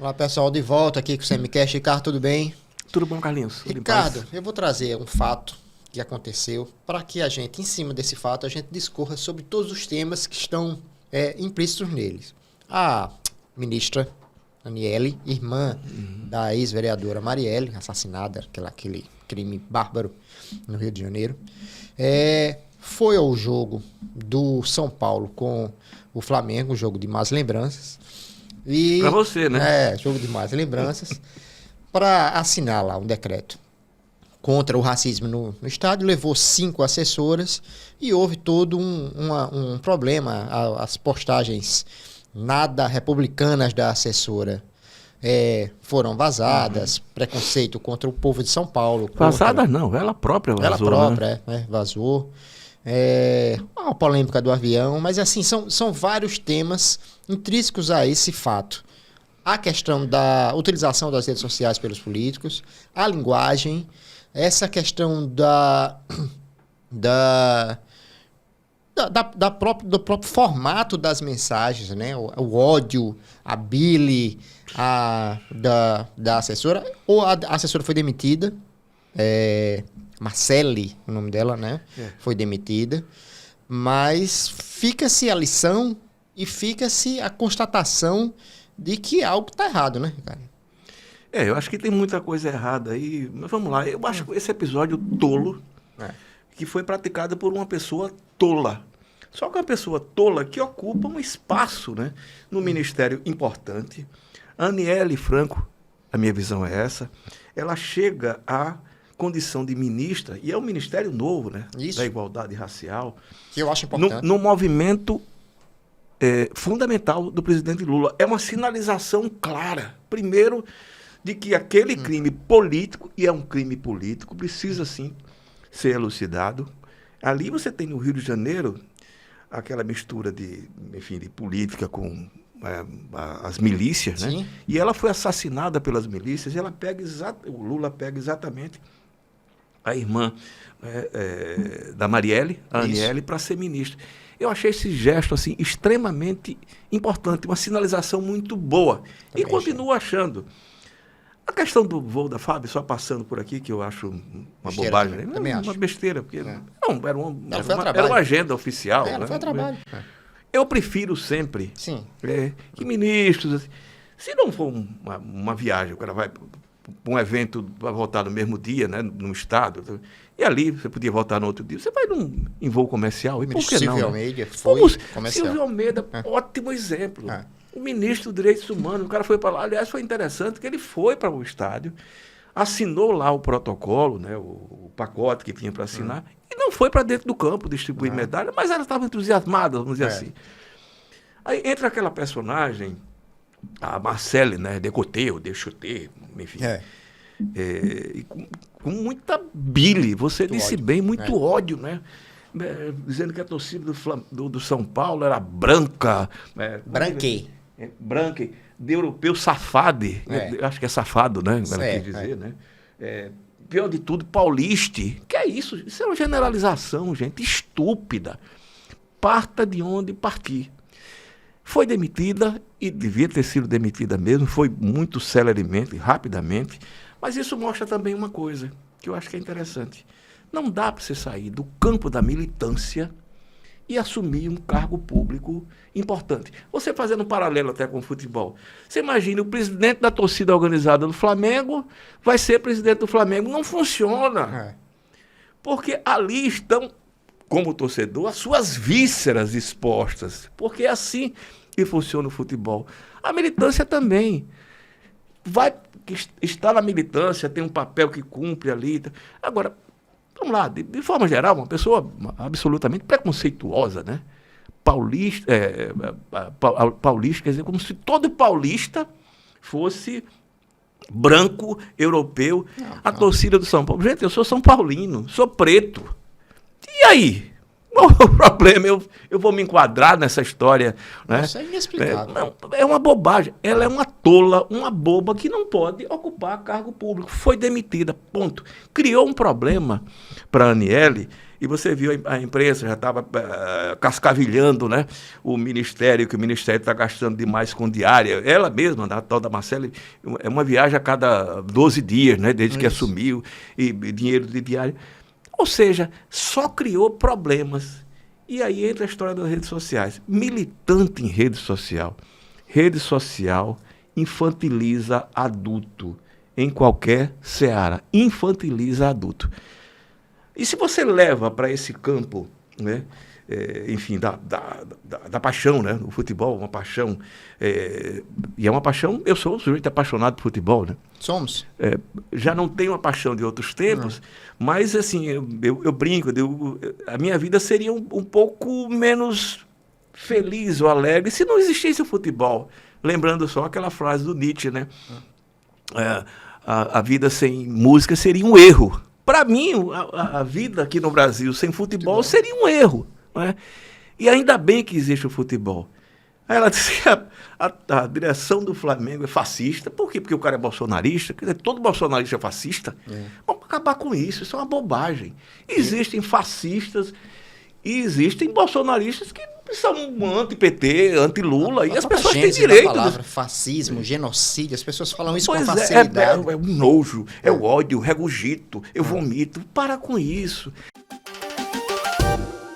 Olá, pessoal, de volta aqui com o Semicast. Ricardo, tudo bem? Tudo bom, Carlinhos? Ricardo, eu vou trazer um fato que aconteceu para que a gente, em cima desse fato, a gente discorra sobre todos os temas que estão implícitos neles. A ministra Aniele, irmã da ex-vereadora Marielle, assassinada, aquele crime bárbaro no Rio de Janeiro, foi ao jogo do São Paulo com o Flamengo, um jogo de más lembranças. Para você, né? Jogo de más lembranças, para assinar lá um decreto contra o racismo no estádio. Levou 5 assessoras e houve todo um problema. As postagens nada republicanas da assessora foram vazadas, preconceito contra o povo de São Paulo. Vazadas não, ela própria vazou. Ela própria, vazou. Uma polêmica do avião, mas assim, são vários temas intrínsecos a esse fato. A questão da utilização das redes sociais pelos políticos, a linguagem, essa questão do próprio formato das mensagens, né? O ódio, a bile da assessora, ou a assessora foi demitida, Marcele, o nome dela, né? Foi demitida, mas fica-se a lição e fica-se a constatação de que algo está errado, né, Ricardo? Eu acho que tem muita coisa errada aí, mas vamos lá. Eu acho que esse episódio tolo, que foi praticado por uma pessoa tola. Só que uma pessoa tola que ocupa um espaço, né, no ministério importante. Aniele Franco, a minha visão é essa, ela chega à condição de ministra, e é um ministério novo, né, da igualdade racial, que eu acho importante. No movimento fundamental do presidente Lula. É uma sinalização clara, primeiro, de que aquele crime político, e é um crime político, precisa sim ser elucidado. Ali você tem no Rio de Janeiro aquela mistura de política com as milícias, né? E ela foi assassinada pelas milícias, e ela o Lula pega exatamente a irmã da Marielle, a Aniele, para ser ministra. Eu achei esse gesto assim, extremamente importante, uma sinalização muito boa. Também continuo achando. A questão do voo da FAB, só passando por aqui, que eu acho uma bobagem. Também acho. Uma besteira, porque não, era uma agenda oficial. Ela foi a trabalho. Eu prefiro sempre que ministros... Assim, se não for uma viagem, o cara vai para um evento, vai voltar no mesmo dia, né, no estado, e ali você podia voltar no outro dia, você vai em voo comercial, e por que não? Silvio Almeida foi comercial. Silvio Almeida, ótimo exemplo. O ministro dos Direitos Humanos, o cara foi para lá, aliás, foi interessante que ele foi para o estádio, assinou lá o protocolo, né, o pacote que tinha para assinar, e não foi para dentro do campo distribuir medalha, mas ela estava entusiasmada, vamos dizer assim. Aí entra aquela personagem, a Marcele, né, Decoté, ou Dechoté, enfim, e com muita bile, você muito disse ódio. Bem, muito ódio, né? Dizendo que a torcida do São Paulo era branca. Branca, de europeu safade, acho que é safado, né? Ela quer dizer, né? Pior de tudo, pauliste. Que é isso? Isso é uma generalização, gente, estúpida. Parta de onde partir. Foi demitida, e devia ter sido demitida mesmo, foi muito celeremente, rapidamente, mas isso mostra também uma coisa, que eu acho que é interessante. Não dá para você sair do campo da militância e assumir um cargo público importante. Você fazendo um paralelo até com o futebol. Você imagina, o presidente da torcida organizada do Flamengo vai ser presidente do Flamengo. Não funciona. Porque ali estão, como torcedor, as suas vísceras expostas. Porque é assim que funciona o futebol. A militância também. Está na militância, tem um papel que cumpre ali. Agora, vamos lá, de forma geral, uma pessoa absolutamente preconceituosa, né? Paulista, quer dizer, como se todo paulista fosse branco, europeu. A torcida do São Paulo. Gente, eu sou São Paulino, sou preto. E aí? Qual é o problema? Eu vou me enquadrar nessa história. Né? Isso é inexplicável. É uma bobagem. Ela é uma tola, uma boba que não pode ocupar cargo público. Foi demitida, ponto. Criou um problema para a Aniele. E você viu a imprensa já estava cascavilhando, né, o Ministério, que o Ministério está gastando demais com diária. Ela mesma, a tal da Marcela, é uma viagem a cada 12 dias, né, desde que assumiu, e dinheiro de diária. Ou seja, só criou problemas. E aí entra a história das redes sociais. Militante em rede social infantiliza adulto, em qualquer seara, infantiliza adulto. E se você leva para esse campo, né, enfim, da paixão, né, o futebol, uma paixão, e é uma paixão, eu sou um sujeito apaixonado por futebol, né? Somos. Já não tenho a paixão de outros tempos, mas assim, eu brinco, a minha vida seria um pouco menos feliz ou alegre se não existisse o futebol. Lembrando só aquela frase do Nietzsche, né? A vida sem música seria um erro. Para mim, a vida aqui no Brasil sem futebol seria um erro. Né? E ainda bem que existe o futebol. Aí ela disse que a direção do Flamengo é fascista. Por quê? Porque o cara é bolsonarista. Quer dizer, todo bolsonarista é fascista. Vamos acabar com isso. Isso é uma bobagem. Existem fascistas e existem bolsonaristas que são anti-PT, anti-Lula, e as pessoas têm direito. A palavra fascismo, genocídio, as pessoas falam isso com facilidade. É o nojo, é o ódio, o regurgito, eu vomito. Para com isso.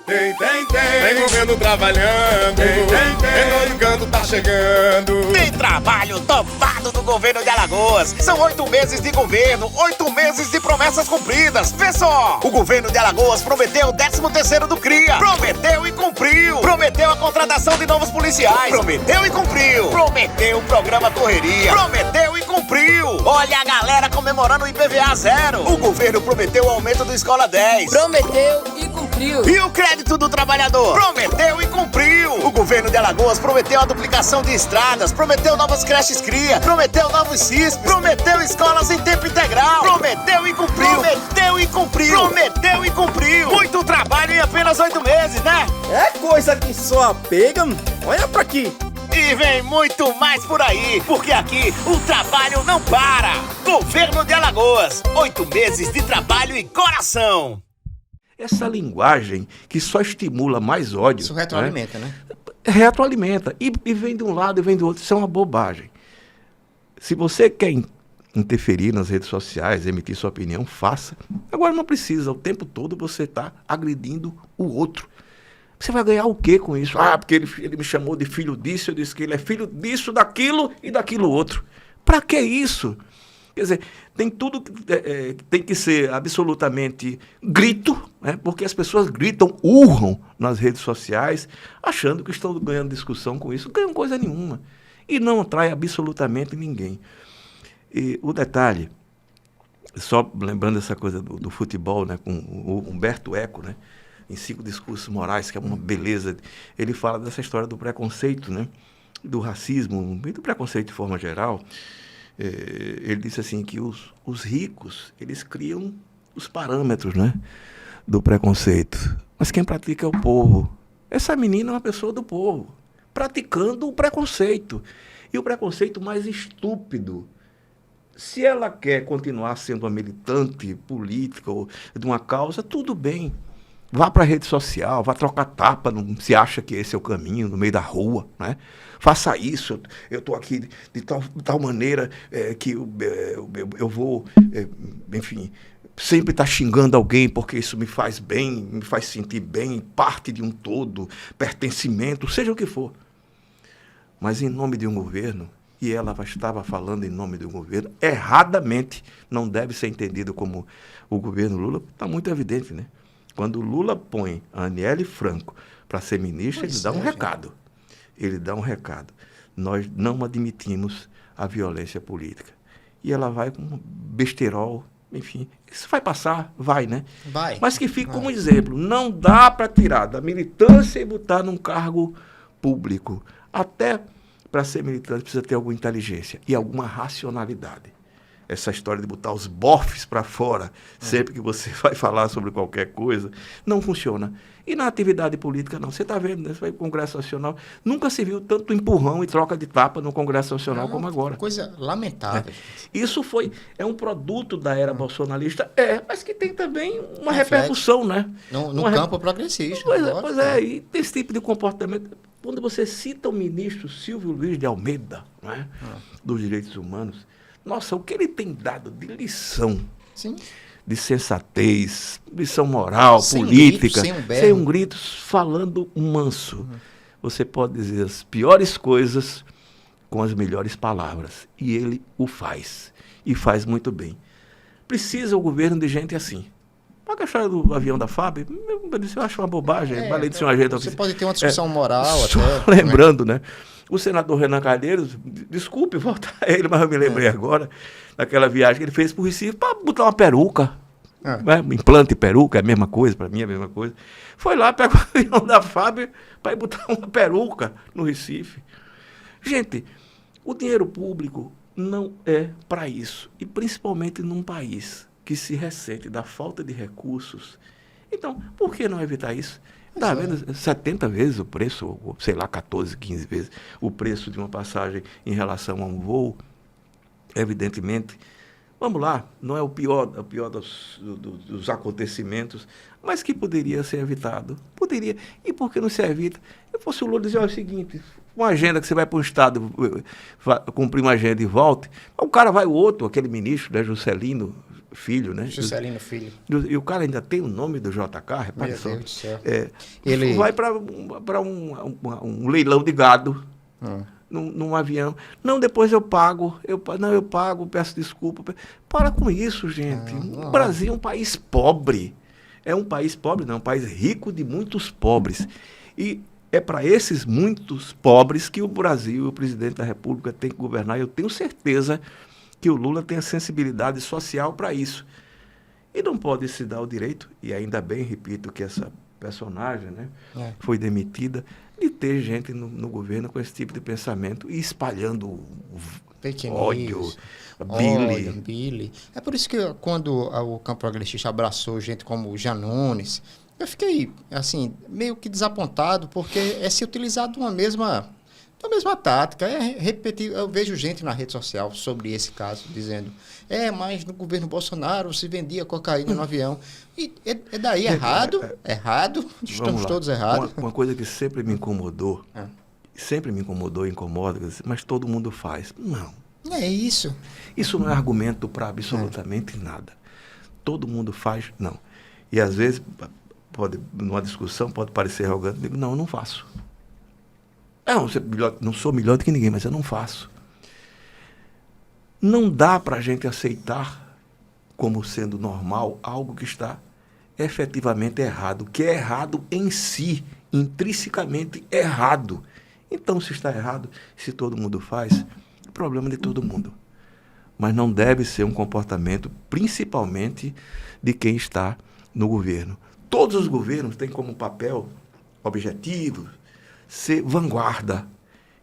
Tem governo trabalhando, menor canto tá chegando. Tem trabalho topado do governo de Alagoas. São 8 meses de governo, 8 meses de promessas cumpridas. Vê só, o governo de Alagoas prometeu o 13º do CRIA. Prometeu e cumpriu. Prometeu a contratação de novos policiais. Prometeu e cumpriu. Prometeu o programa Correria. Prometeu e cumpriu. Olha a galera comemorando o IPVA 0. O governo prometeu o aumento do Escola 10. Prometeu e cumpriu. E o crédito do trabalhador? Prometeu e cumpriu. O governo de Alagoas prometeu a duplicação de estradas, prometeu novas creches CRIA, prometeu novos CISPs, prometeu escolas em tempo integral. Prometeu e cumpriu. Prometeu e cumpriu. Prometeu e cumpriu. Muito trabalho em apenas 8 meses, né? É coisa que só pega. Olha pra aqui. E vem muito mais por aí, porque aqui o trabalho não para. Governo de Alagoas, 8 meses de trabalho e coração. Essa linguagem que só estimula mais ódio. Isso retroalimenta, né? Retroalimenta. E vem de um lado e vem do outro. Isso é uma bobagem. Se você quer interferir nas redes sociais, emitir sua opinião, faça. Agora não precisa. O tempo todo você está agredindo o outro. Você vai ganhar o quê com isso? Ah, porque ele me chamou de filho disso, eu disse que ele é filho disso, daquilo e daquilo outro. Para que isso? Quer dizer, tem tudo que tem que ser absolutamente grito, né? Porque as pessoas gritam, urram nas redes sociais, achando que estão ganhando discussão com isso. Não ganham coisa nenhuma. E não atrai absolutamente ninguém. E o detalhe, só lembrando essa coisa do futebol, né? Com o Humberto Eco, né? Em 5 Discursos Morais, que é uma beleza, ele fala dessa história do preconceito, né? Do racismo e do preconceito de forma geral. Ele disse assim que os ricos, eles criam os parâmetros, né, do preconceito. Mas quem pratica é o povo. Essa menina é uma pessoa do povo, praticando o preconceito. E o preconceito mais estúpido. Se ela quer continuar sendo uma militante política ou de uma causa, tudo bem. Vá para a rede social, vá trocar tapa, não se acha que esse é o caminho, no meio da rua, né? Faça isso, eu estou aqui de tal maneira que eu vou, enfim, sempre estar xingando alguém porque isso me faz bem, me faz sentir bem, parte de um todo, pertencimento, seja o que for. Mas em nome de um governo, e ela estava falando em nome de um governo, erradamente, não deve ser entendido como o governo Lula, está muito evidente, né? Quando o Lula põe a Aniele Franco para ser ministra, ele dá um recado. Ele dá um recado. Nós não admitimos a violência política. E ela vai com um besterol, enfim. Isso vai passar? Vai, né? Vai. Mas que fique como exemplo. Não dá para tirar da militância e botar num cargo público. Até para ser militante precisa ter alguma inteligência e alguma racionalidade. essa história de botar os bofes para fora sempre que você vai falar sobre qualquer coisa, não funciona. E na atividade política, não. Você está vendo, né? Você vai para o Congresso Nacional, nunca se viu tanto empurrão e troca de tapa no Congresso Nacional como agora. Coisa lamentável. Isso é um produto da era bolsonarista, mas que tem também uma repercussão, né? No campo progressista. Pois é, e esse tipo de comportamento, quando você cita o ministro Silvio Luiz de Almeida, não é? Dos direitos humanos, nossa, o que ele tem dado de lição, sim, de sensatez, lição moral, sem política, grito, sem um grito, falando manso. Você pode dizer as piores coisas com as melhores palavras. E ele o faz. E faz muito bem. Precisa o governo de gente assim. Paga a história do avião da FAB, eu acho uma bobagem. Vale de ser um agente você oficial. pode ter uma discussão moral só até. Lembrando, né? O senador Renan Calheiros, desculpe voltar a ele, mas eu me lembrei agora daquela viagem que ele fez para o Recife para botar uma peruca. Né? Implante e peruca é a mesma coisa, para mim é a mesma coisa. Foi lá, pegou o avião da FAB para ir botar uma peruca no Recife. Gente, o dinheiro público não é para isso. E principalmente num país que se ressente da falta de recursos. Então, por que não evitar isso? Está vendo 70 vezes o preço, ou, sei lá, 14, 15 vezes o preço de uma passagem em relação a um voo. Evidentemente, vamos lá, não é o pior dos acontecimentos, mas que poderia ser evitado. Poderia. E por que não se evita? Eu fosse o Lula dizer, olha, é o seguinte, uma agenda que você vai para um estado, cumprir uma agenda e volte, o cara vai o outro, aquele ministro, né, Juscelino Filho, né? Juscelino Filho. E o cara ainda tem o nome do JK, repare Meu só. Deus do céu. Ele vai para um leilão de gado, num avião. Não, depois eu pago. Eu pago, peço desculpa. Para com isso, gente. O Brasil é um país pobre. É um país pobre, não, é um país rico de muitos pobres. E é para esses muitos pobres que o Brasil, o presidente da República, tem que governar. Eu tenho certeza que o Lula tem a sensibilidade social para isso. E não pode se dar o direito, e ainda bem, repito, que essa personagem, né, foi demitida, de ter gente no governo com esse tipo de pensamento e espalhando ódio, Billy. É por isso que quando o campo progressista abraçou gente como o Janones, eu fiquei, assim, meio que desapontado, porque é se utilizar de uma mesma tática, repetir. Eu vejo gente na rede social sobre esse caso, dizendo, mas no governo Bolsonaro se vendia cocaína no avião. E é daí errado, estamos todos errados. Uma coisa que sempre me incomodou, incomoda, mas todo mundo faz. Não. É isso. Isso não é argumento para absolutamente nada. Todo mundo faz, não. E às vezes, numa discussão, pode parecer arrogante, digo, não, eu não faço. Não sou melhor do que ninguém, mas eu não faço. Não dá para a gente aceitar como sendo normal algo que está efetivamente errado, que é errado em si, intrinsecamente errado. Então, se está errado, se todo mundo faz, é problema de todo mundo. Mas não deve ser um comportamento, principalmente de quem está no governo. Todos os governos têm como papel objetivo ser vanguarda.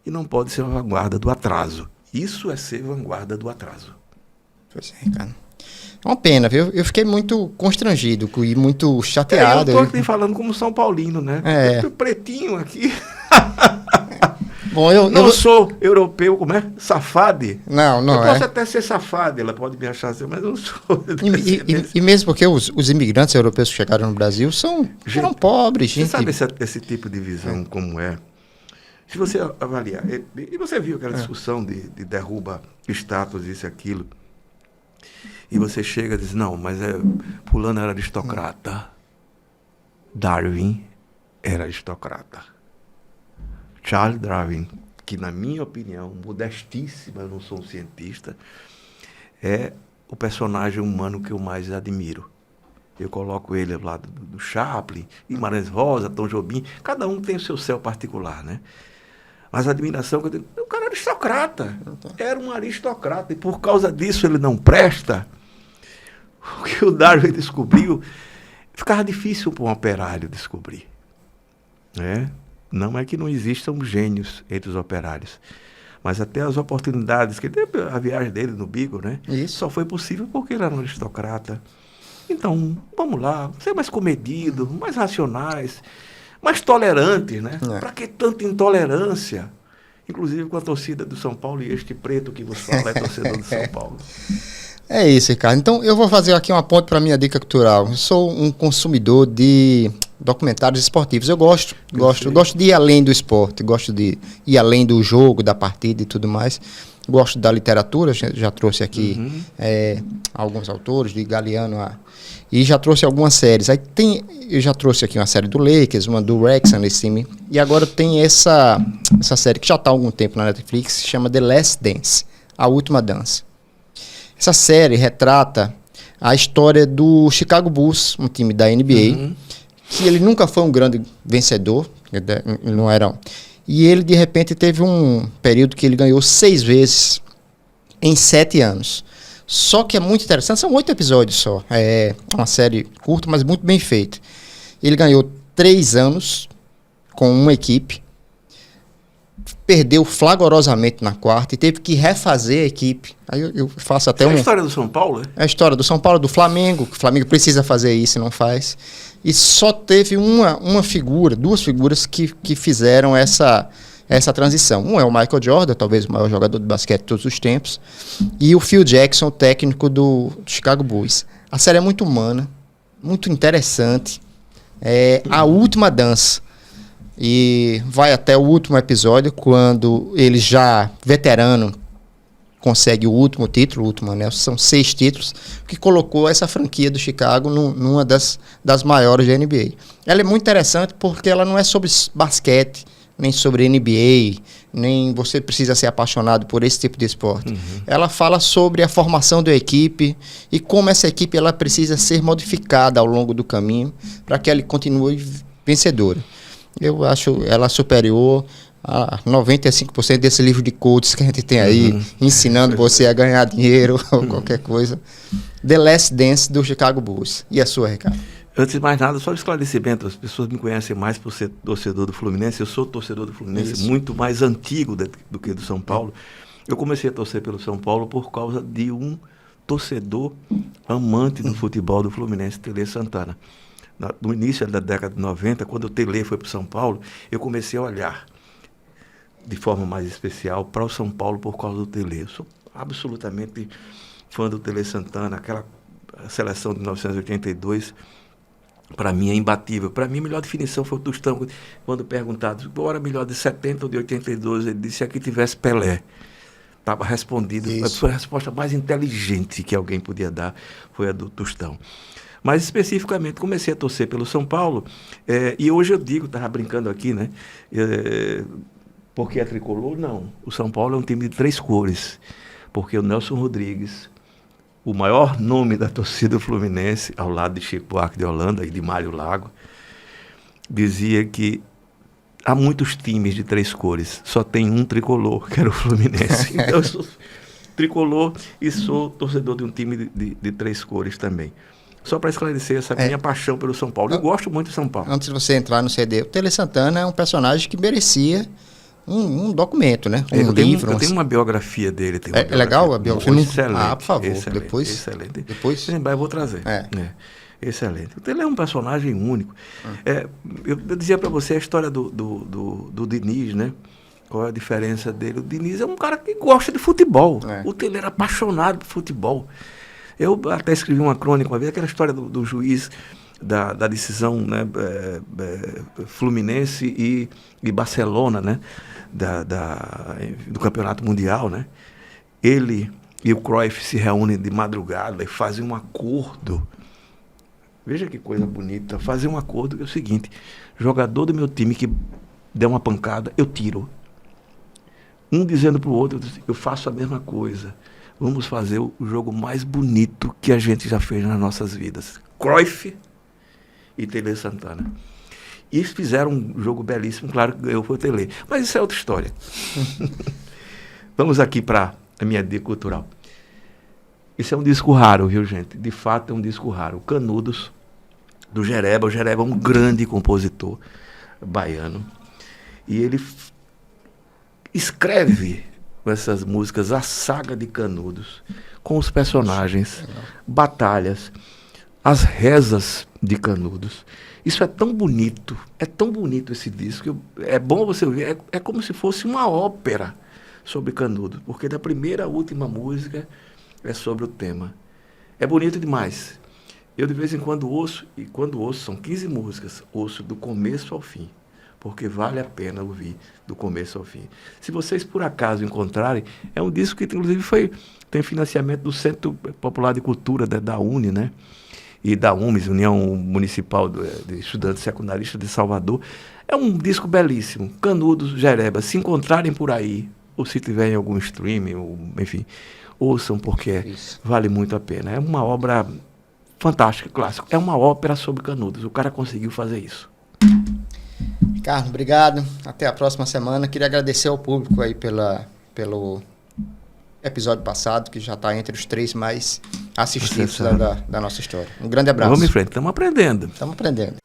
E não pode ser uma vanguarda do atraso. Isso é ser vanguarda do atraso. Pois é, cara. É uma pena, viu? Eu fiquei muito constrangido e muito chateado. Eu estou aqui falando como São Paulino, né? Eu tô pretinho aqui. Bom, eu sou europeu, como é? Safade? Não eu posso até ser safade, ela pode me achar assim, mas eu não sou. E mesmo porque os imigrantes europeus que chegaram no Brasil eram pobres, gente. Você sabe esse tipo de visão como é? Se você avaliar, e você viu aquela discussão de derruba estátuas, isso e aquilo, e você chega e diz, não, mas fulano era aristocrata. Darwin era aristocrata. Charles Darwin, que na minha opinião, modestíssima, eu não sou um cientista, é o personagem humano que eu mais admiro. Eu coloco ele ao lado do Chaplin, Guimarães Rosa, Tom Jobim, cada um tem o seu céu particular, né? Mas a admiração que eu tenho, o cara era aristocrata, era um aristocrata, e por causa disso ele não presta. O que o Darwin descobriu, ficava difícil para um operário descobrir, né? Não é que não existam gênios entre os operários, Mas até as oportunidades, que a viagem dele no Beagle, né? Isso. Só foi possível porque ele era um aristocrata. Então, vamos lá, ser mais comedido, mais racionais, mais tolerantes, né? Para que tanta intolerância? Inclusive com a torcida do São Paulo, e este preto que vos fala é torcedor do São Paulo. É isso, Ricardo. Então, eu vou fazer aqui uma ponte para a minha dica cultural. Eu sou um consumidor de documentários esportivos. Eu gosto de ir além do esporte, gosto de ir além do jogo, da partida e tudo mais. Gosto da literatura, já trouxe aqui alguns autores, de Galeano e já trouxe algumas séries. Eu já trouxe aqui uma série do Lakers, uma do Wrexham nesse time, e agora tem essa série que já está há algum tempo na Netflix, se chama The Last Dance, A Última Dança. Essa série retrata a história do Chicago Bulls, um time da NBA, que ele nunca foi um grande vencedor, ele não era. E ele, de repente, teve um período que ele ganhou 6 vezes em 7 anos. Só que é muito interessante, são 8 episódios só. É uma série curta, mas muito bem feita. Ele ganhou 3 anos com uma equipe, perdeu flagrosamente na quarta e teve que refazer a equipe. Aí eu faço até É a história do São Paulo, né? É a história do São Paulo, do Flamengo, que o Flamengo precisa fazer isso e não faz. E só teve duas figuras que fizeram essa transição. Um é o Michael Jordan, talvez o maior jogador de basquete de todos os tempos, e o Phil Jackson, o técnico do Chicago Bulls. A série é muito humana, muito interessante. É a última dança. E vai até o último episódio, quando ele já veterano consegue o último título, o último anel. São 6 títulos, que colocou essa franquia do Chicago numa das maiores da NBA. Ela é muito interessante porque ela não é sobre basquete, nem sobre NBA, nem você precisa ser apaixonado por esse tipo de esporte. Ela fala sobre a formação da equipe e como essa equipe ela precisa ser modificada ao longo do caminho para que ela continue vencedora. Eu acho ela superior a 95% desse livro de coaches que a gente tem aí, ensinando você a ganhar dinheiro ou qualquer coisa. The Last Dance do Chicago Bulls. E a sua, Ricardo? Antes de mais nada, só um esclarecimento, as pessoas me conhecem mais por ser torcedor do Fluminense. Eu sou torcedor do Fluminense muito mais antigo do que do São Paulo. Eu comecei a torcer pelo São Paulo por causa de um torcedor amante do futebol do Fluminense, Tele Santana. No início da década de 90, quando o Tele foi para o São Paulo, eu comecei a olhar de forma mais especial para o São Paulo por causa do Tele. Eu sou absolutamente fã do Tele Santana. Aquela seleção de 1982, para mim, é imbatível. Para mim, a melhor definição foi o Tostão, quando perguntado qual era melhor de 70 ou de 82, ele disse: se aqui tivesse Pelé. Estava respondido. Foi a resposta mais inteligente que alguém podia dar, foi a do Tostão. Mas, especificamente, comecei a torcer pelo São Paulo, e hoje eu digo, estava brincando aqui, né? Porque é tricolor? Não. O São Paulo é um time de 3 cores, porque o Nelson Rodrigues, o maior nome da torcida fluminense, ao lado de Chico Buarque de Holanda e de Mário Lago, dizia que há muitos times de 3 cores, só tem um tricolor, que era o Fluminense. Então, eu sou tricolor e sou torcedor de um time de 3 cores também. Só para esclarecer essa minha paixão pelo São Paulo. Eu gosto muito de São Paulo. Antes de você entrar no CD, o Tele Santana é um personagem que merecia um documento, né? Livro. Eu tenho uma biografia dele. É legal a biografia? Excelente. Por favor. Excelente, depois se lembrar, eu vou trazer. Excelente. O Tele é um personagem único. Eu dizia para você a história do Diniz, né? Qual é a diferença dele? O Diniz é um cara que gosta de futebol. O Tele era apaixonado por futebol. Eu até escrevi uma crônica uma vez, aquela história do juiz da decisão, né, Fluminense e Barcelona, né, do Campeonato Mundial, né? Ele e o Cruyff se reúnem de madrugada e fazem um acordo. Veja que coisa bonita. Fazem um acordo que é o seguinte: jogador do meu time que der uma pancada, eu tiro. Um dizendo para o outro: eu faço a mesma coisa. Vamos fazer o jogo mais bonito que a gente já fez nas nossas vidas. Cruyff e Tele Santana. E eles fizeram um jogo belíssimo, claro que ganhou foi o Tele. Mas isso é outra história. Vamos aqui para a minha dica cultural. Isso é um disco raro, viu, gente? De fato é um disco raro. Canudos, do Jereba. O Jereba é um grande compositor baiano. E ele escreve com essas músicas, a saga de Canudos, com os personagens, batalhas, as rezas de Canudos. Isso é tão bonito esse disco. É bom você ouvir, é como se fosse uma ópera sobre Canudos, porque da primeira à última música é sobre o tema. É bonito demais. Eu de vez em quando ouço, e quando ouço, são 15 músicas, ouço do começo ao fim, porque vale a pena ouvir do começo ao fim. Se vocês por acaso encontrarem, é um disco que inclusive tem financiamento do Centro Popular de Cultura da UNE, né? E da UMES, União Municipal de Estudantes Secundaristas de Salvador. É um disco belíssimo. Canudos, Jereba, se encontrarem por aí, ou se tiverem algum streaming, ou, enfim, ouçam, porque vale muito a pena. É uma obra fantástica, clássica. É uma ópera sobre Canudos. O cara conseguiu fazer isso. Carlos, obrigado. Até a próxima semana. Queria agradecer ao público aí pelo episódio passado, que já está entre os 3 mais assistidos da nossa história. Um grande abraço. Vamos em frente, estamos aprendendo. Estamos aprendendo.